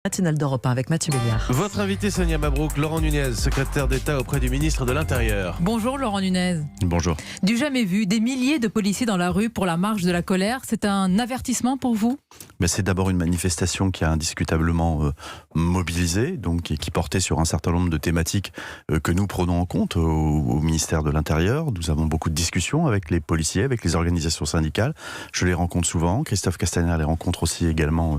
Matinale d'Europe 1 avec Mathieu Béliard. Votre invité Sonia Mabrouk, Laurent Nunez, secrétaire d'État auprès du ministre de l'Intérieur. Bonjour Laurent Nunez. Bonjour. Du jamais vu, des milliers de policiers dans la rue pour la marche de la colère, c'est un avertissement pour vous ? C'est d'abord une manifestation qui a indiscutablement mobilisé, donc qui portait sur un certain nombre de thématiques que nous prenons en compte au ministère de l'Intérieur. Nous avons beaucoup de discussions avec les policiers, avec les organisations syndicales. Je les rencontre souvent. Christophe Castaner les rencontre aussi également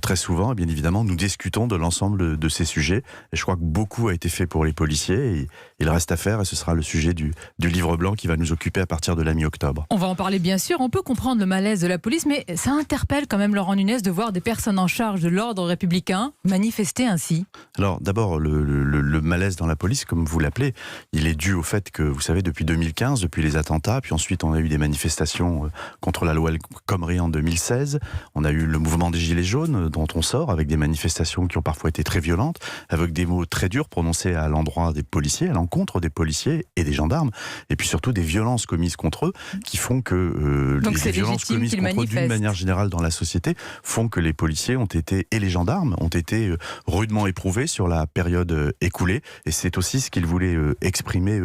très souvent. Et bien évidemment, nous discutons de l'ensemble de ces sujets. Et je crois que beaucoup a été fait pour les policiers. Et il reste à faire, et ce sera le sujet du livre blanc qui va nous occuper à partir de la mi-octobre. On va en parler bien sûr. On peut comprendre le malaise de la police, mais ça interpelle quand même Laurent Nunez de voir des personnes en charge de l'ordre républicain manifester ainsi. Alors d'abord, le malaise dans la police, comme vous l'appelez, il est dû au fait que, vous savez, depuis 2015, depuis les attentats, puis ensuite on a eu des manifestations contre la loi El Khomri en 2016, on a eu le mouvement des Gilets jaunes dont on sort, avec des manifestations qui ont parfois été très violentes, avec des mots très durs prononcés à l'endroit des policiers, à l'encontre des policiers et des gendarmes, et puis surtout des violences commises contre eux, qui font que les violences commises contre eux d'une manière générale dans la société font que les policiers ont été, et les gendarmes ont été rudement éprouvés sur la période écoulée, et c'est aussi ce qu'ils voulaient exprimer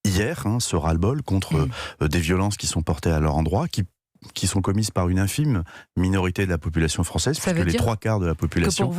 hier, ce ras-le-bol contre des violences qui sont portées à leur endroit, qui sont commises par une infime minorité de la population française, puisque les 3/4 de la population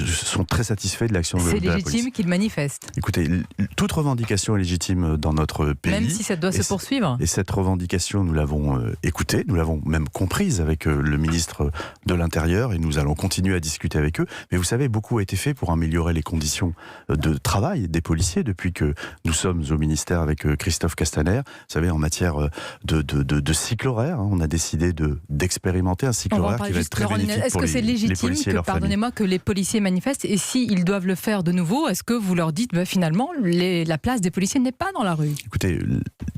sont très satisfaits de l'action de la police. C'est légitime qu'ils manifestent. Écoutez, toute revendication est légitime dans notre pays. Même si ça doit se poursuivre. Et cette revendication, nous l'avons écoutée, nous l'avons même comprise avec le ministre de l'Intérieur, et nous allons continuer à discuter avec eux. Mais vous savez, beaucoup a été fait pour améliorer les conditions de travail des policiers depuis que nous sommes au ministère avec Christophe Castaner. Vous savez, en matière de cycle horaire, on a décidé d'expérimenter un cycle horaire qui va être très bénéfique pour les policiers et leurs familles. Est-ce que c'est légitime, pardonnez-moi, que les policiers manifestent, et s'ils doivent le faire de nouveau, est-ce que vous leur dites finalement la place des policiers n'est pas dans la rue ? Écoutez,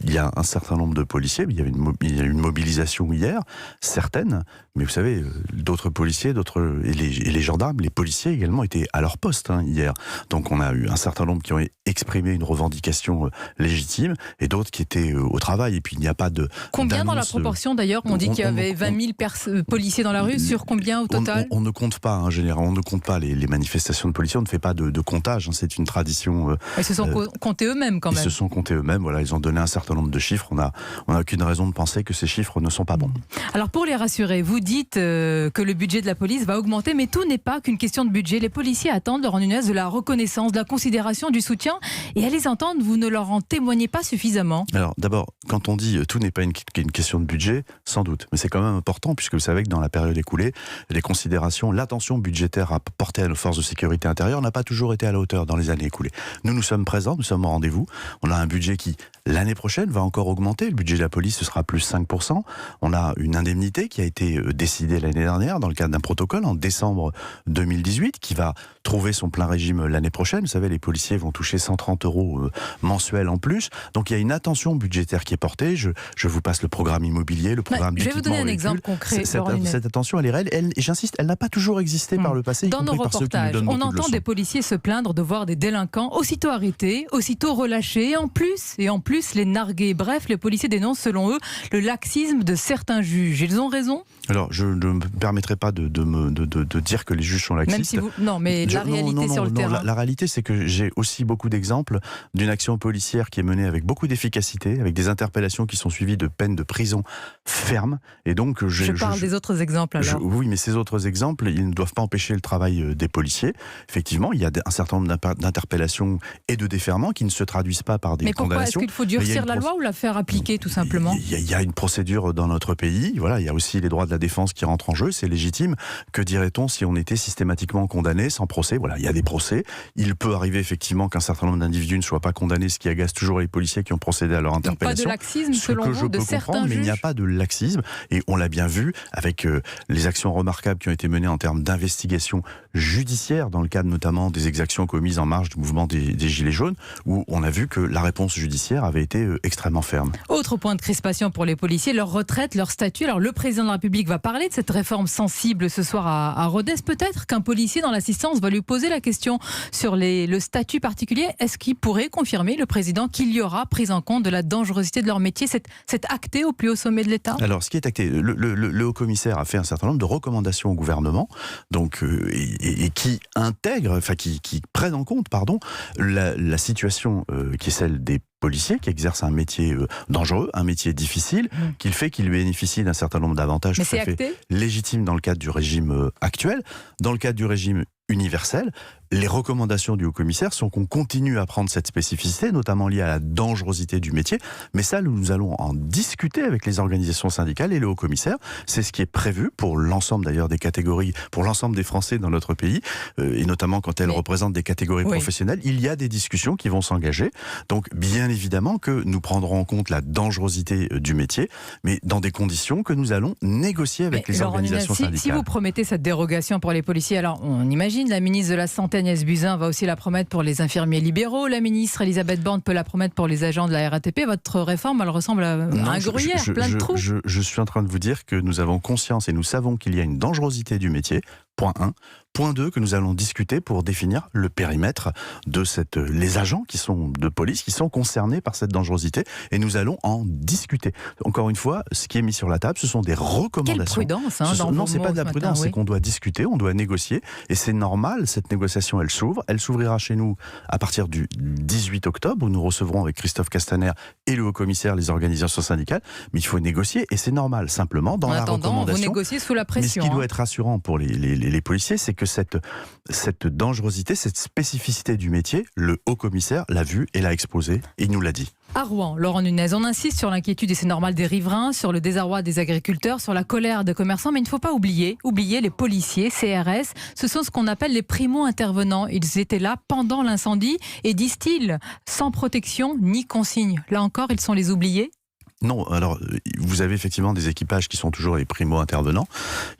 il y a un certain nombre de policiers, il y a une mobilisation hier, certaines, mais vous savez, d'autres policiers, et les gendarmes, les policiers également étaient à leur poste hier. Donc on a eu un certain nombre qui ont exprimé une revendication légitime, et d'autres qui étaient au travail, et puis il n'y a pas de... Combien dans la proportion d'ailleurs ? On dit qu'il y avait 20 000 policiers dans la rue, sur combien au total ? On ne compte pas, en général, on ne compte pas les manifestations de policiers, on ne fait pas de comptage, c'est une tradition... Ils se sont comptés eux-mêmes quand même. Ils se sont comptés eux-mêmes, voilà, ils ont donné un certain nombre de chiffres, on n'a aucune raison de penser que ces chiffres ne sont pas bons. Alors pour les rassurer, vous dites que le budget de la police va augmenter, mais tout n'est pas qu'une question de budget. Les policiers attendent, Laurent Nunez, de la reconnaissance, de la considération, du soutien, et à les entendre, vous ne leur en témoignez pas suffisamment. Alors d'abord, quand on dit tout n'est pas une question de budget, sans doute, mais c'est quand même important, puisque vous savez que dans la période écoulée, les considérations, l'attention budgétaire apportée à nos forces de sécurité intérieure n'a pas toujours été à la hauteur dans les années écoulées. Nous sommes présents, nous sommes au rendez-vous, on a un budget qui, l'année prochaine, va encore augmenter, le budget de la police, ce sera plus 5%, on a une indemnité qui a été décidée l'année dernière, dans le cadre d'un protocole, en décembre 2018, qui va trouver son plein régime l'année prochaine. Vous savez, les policiers vont toucher 130 € mensuels en plus, donc il y a une attention budgétaire qui est portée. Je vous passe le programme immobilier, le programme d'équipement. Je vais vous donner un exemple concret. Cette attention, elle est réelle. Et j'insiste, elle n'a pas toujours existé par le passé. Dans nos reportages, on entend des policiers se plaindre de voir des délinquants aussitôt arrêtés, aussitôt relâchés, et en plus les narguer. Bref, les policiers dénoncent selon eux le laxisme de certains juges. Ils ont raison ? Alors, je ne me permettrai pas de dire que les juges sont laxistes. Même si vous... Non, mais la réalité sur le terrain. La réalité, c'est que j'ai aussi beaucoup d'exemples d'une action policière qui est menée avec beaucoup d'efficacité, avec des interpellations qui sont suivies de peines de prison fermes. Et donc, je parle des autres exemples alors. Oui, mais ces autres exemples, ils ne doivent pas empêcher le travail des policiers. Effectivement, il y a un certain nombre d'interpellations et de déferments qui ne se traduisent pas par des condamnations. Mais pourquoi ? Est-ce qu'il faut durcir la loi ou la faire appliquer tout simplement ? Il y a une procédure dans notre pays. Voilà, il y a aussi les droits de la défense qui rentrent en jeu. C'est légitime. Que dirait-on si on était systématiquement condamné sans procès ? Voilà, il y a des procès. Il peut arriver effectivement qu'un certain nombre d'individus ne soient pas condamnés, ce qui agace toujours les policiers qui ont procédé à leur interpellation. Pas de laxisme selon vous de certains juges ? Mais il n'y a pas de laxisme. Et on l'a bien vu avec les actions remarquables qui ont été menées en termes d'investigation judiciaire, dans le cadre notamment des exactions commises en marge du mouvement des Gilets jaunes, où on a vu que la réponse judiciaire avait été extrêmement ferme. Autre point de crispation pour les policiers, leur retraite, leur statut. Alors le président de la République va parler de cette réforme sensible ce soir à Rodez. Peut-être qu'un policier dans l'assistance va lui poser la question sur le statut particulier. Est-ce qu'il pourrait confirmer, le président, qu'il y aura prise en compte de la dangerosité de leur métier? C'est acté au plus haut sommet de l'État? Alors, ce qui est acté, le haut-commissaire a fait un certain nombre de recommandations au gouvernement, donc, et qui intègrent, enfin qui prennent en compte, la situation qui est celle des policiers qui exercent un métier dangereux, un métier difficile, qu'il fait qu'il bénéficie d'un certain nombre d'avantages tout à fait légitimes dans le cadre du régime actuel. Dans le cadre du régime universel, les recommandations du haut-commissaire sont qu'on continue à prendre cette spécificité, notamment liée à la dangerosité du métier. Mais ça, nous allons en discuter avec les organisations syndicales et le haut-commissaire. C'est ce qui est prévu pour l'ensemble d'ailleurs des catégories, pour l'ensemble des Français dans notre pays, et notamment quand elles représentent des catégories professionnelles. Il y a des discussions qui vont s'engager. Donc, bien évidemment que nous prendrons en compte la dangerosité du métier, mais dans des conditions que nous allons négocier avec les organisations syndicales. Si vous promettez cette dérogation pour les policiers, alors on imagine, la ministre de la Santé Agnès Buzyn va aussi la promettre pour les infirmiers libéraux, la ministre Elisabeth Borne peut la promettre pour les agents de la RATP. Votre réforme, elle ressemble à un gruyère, plein de trous. Je suis en train de vous dire que nous avons conscience et nous savons qu'il y a une dangerosité du métier, point 1. Point 2, que nous allons discuter pour définir le périmètre de les agents de police qui sont concernés par cette dangerosité, et nous allons en discuter. Encore une fois, ce qui est mis sur la table, ce sont des recommandations. Quelle prudence, non, c'est pas de la prudence, c'est qu'on doit discuter, on doit négocier, et c'est normal, cette négociation, elle s'ouvrira chez nous à partir du 18 octobre, où nous recevrons avec Christophe Castaner et le haut-commissaire les organisations syndicales, mais il faut négocier, et c'est normal, simplement, dans la recommandation. Vous négociez sous la pression. Mais ce qui doit être rassurant pour les policiers, c'est que cette dangerosité, cette spécificité du métier, le haut-commissaire l'a vu et l'a exposé, et il nous l'a dit. À Rouen, Laurent Nunez, on insiste sur l'inquiétude, et c'est normal, des riverains, sur le désarroi des agriculteurs, sur la colère des commerçants, mais il ne faut pas oublier les policiers, CRS, ce sont ce qu'on appelle les primo-intervenants. Ils étaient là pendant l'incendie et, disent-ils, sans protection ni consigne. Là encore, ils sont les oubliés. Non, alors vous avez effectivement des équipages qui sont toujours les primo-intervenants.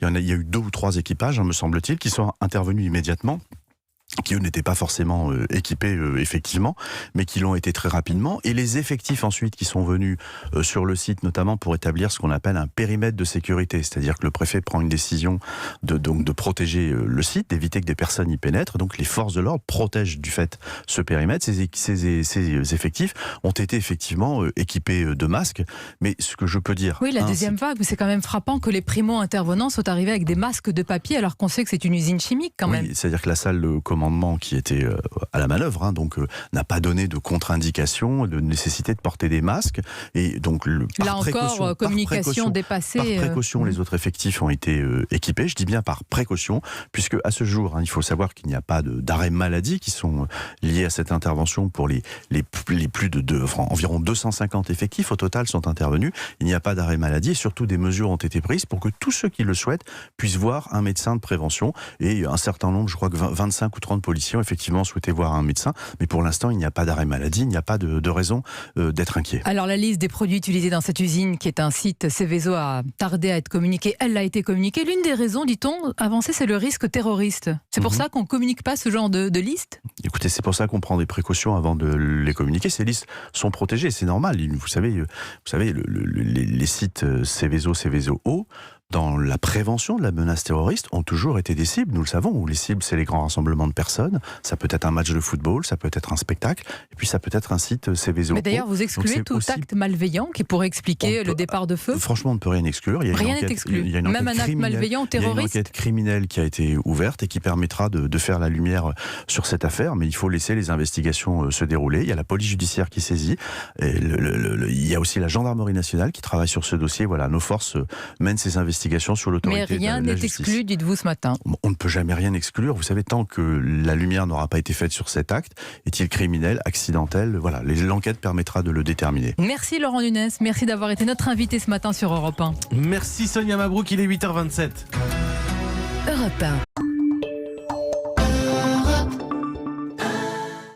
Il y a eu 2 ou 3 équipages, me semble-t-il, qui sont intervenus immédiatement, qui eux n'étaient pas forcément équipés effectivement, mais qui l'ont été très rapidement. Et les effectifs ensuite qui sont venus sur le site, notamment pour établir ce qu'on appelle un périmètre de sécurité, c'est-à-dire que le préfet prend une décision de protéger le site, d'éviter que des personnes y pénètrent. Donc les forces de l'ordre protègent du fait ce périmètre. Ces effectifs ont été effectivement équipés de masques. Mais ce que je peux dire... Oui, la deuxième vague, c'est quand même frappant que les primo-intervenants soient arrivés avec des masques de papier alors qu'on sait que c'est une usine chimique quand même. Oui, c'est-à-dire que la salle de commandement qui était à la manœuvre, n'a pas donné de contre-indication, de nécessité de porter des masques. Et donc, là encore, communication dépassée. Par précaution, les autres effectifs ont été équipés. Je dis bien par précaution, puisque à ce jour, il faut savoir qu'il n'y a pas d'arrêt maladie qui sont liés à cette intervention pour les plus de environ 250 effectifs au total sont intervenus. Il n'y a pas d'arrêt maladie et surtout des mesures ont été prises pour que tous ceux qui le souhaitent puissent voir un médecin de prévention. Et un certain nombre, je crois que 25 ou 30 policiers ont effectivement souhaité voir un médecin, mais pour l'instant il n'y a pas d'arrêt maladie, il n'y a pas de raison d'être inquiet. Alors la liste des produits utilisés dans cette usine qui est un site Seveso a tardé à être communiquée, elle a été communiquée. L'une des raisons, dit-on, avancée, c'est le risque terroriste. C'est pour ça qu'on ne communique pas ce genre de liste ? Écoutez, c'est pour ça qu'on prend des précautions avant de les communiquer. Ces listes sont protégées, c'est normal. Vous savez les sites Seveso O, dans la prévention de la menace terroriste, ont toujours été des cibles, nous le savons, où les cibles, c'est les grands rassemblements de personnes, ça peut être un match de football, ça peut être un spectacle, et puis ça peut être un site Seveso. Mais d'ailleurs, vous excluez tout acte malveillant qui pourrait expliquer le départ de feu ? Franchement, on ne peut rien exclure. Rien n'est exclu. Même un acte malveillant ou terroriste ? Il y a une enquête criminelle qui a été ouverte et qui permettra de faire la lumière sur cette affaire, mais il faut laisser les investigations se dérouler. Il y a la police judiciaire qui saisit, et il y a aussi la gendarmerie nationale qui travaille sur ce dossier. Voilà, nos forces mènent ces investigations sur l'autorité de la justice. Mais rien n'est exclu, dites-vous ce matin. On ne peut jamais rien exclure. Vous savez, tant que la lumière n'aura pas été faite sur cet acte, est-il criminel, accidentel ? Voilà, l'enquête permettra de le déterminer. Merci Laurent Nunez, merci d'avoir été notre invité ce matin sur Europe 1. Merci Sonia Mabrouk, il est 8h27. Europe 1.